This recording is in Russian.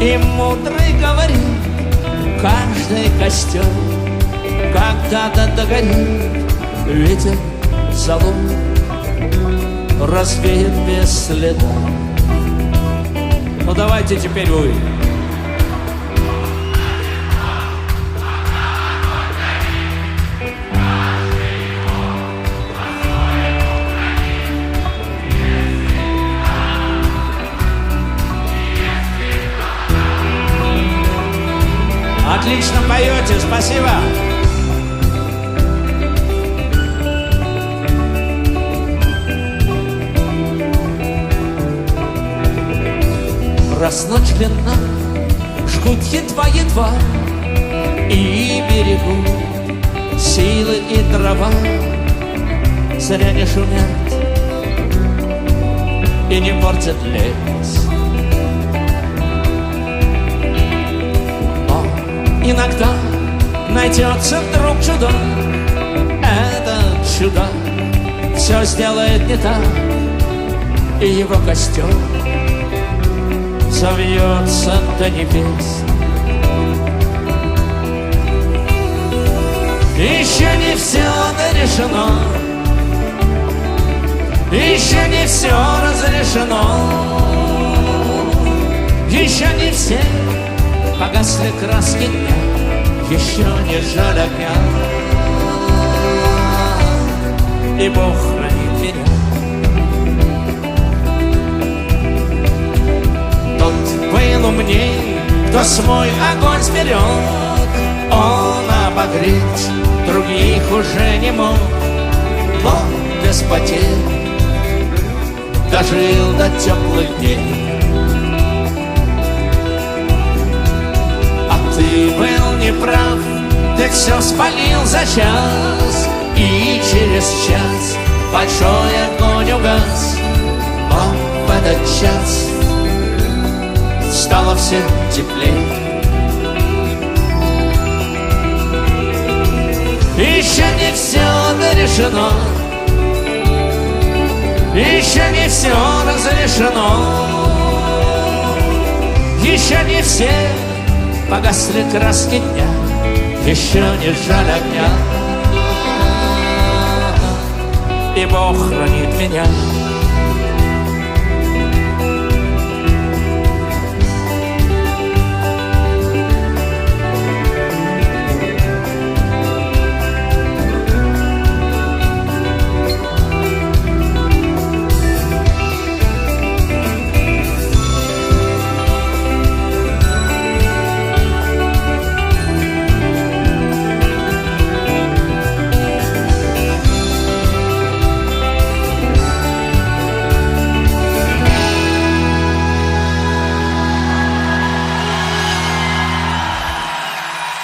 И мудрый говорит: каждый костер когда-то догорит. Ветер залог развеет без следа. Ну давайте теперь вы. Отлично поете, спасибо. Раз ночь длинна, жгут едва-едва, и берегут силы и трава. Зря не шумят и не портят лес. Иногда найдется вдруг чудак. Этот чудак все сделает не так, и его костер завьется до небес. Еще не все дорешено, еще не все разрешено, еще не все погасли краски дня, еще не жаль огня. И Бог хранит меня. Тот был умней, кто свой огонь сберег. Он обогреть других уже не мог, но без потерь дожил до теплых дней. Ты был неправ, ты все спалил за час, и через час большой огонь угас. Но в этот час стало всем теплее. Еще не все дорешено, еще не все разрешено, еще не все погасли краски дня, еще не жаль огня. И Бог хранит меня.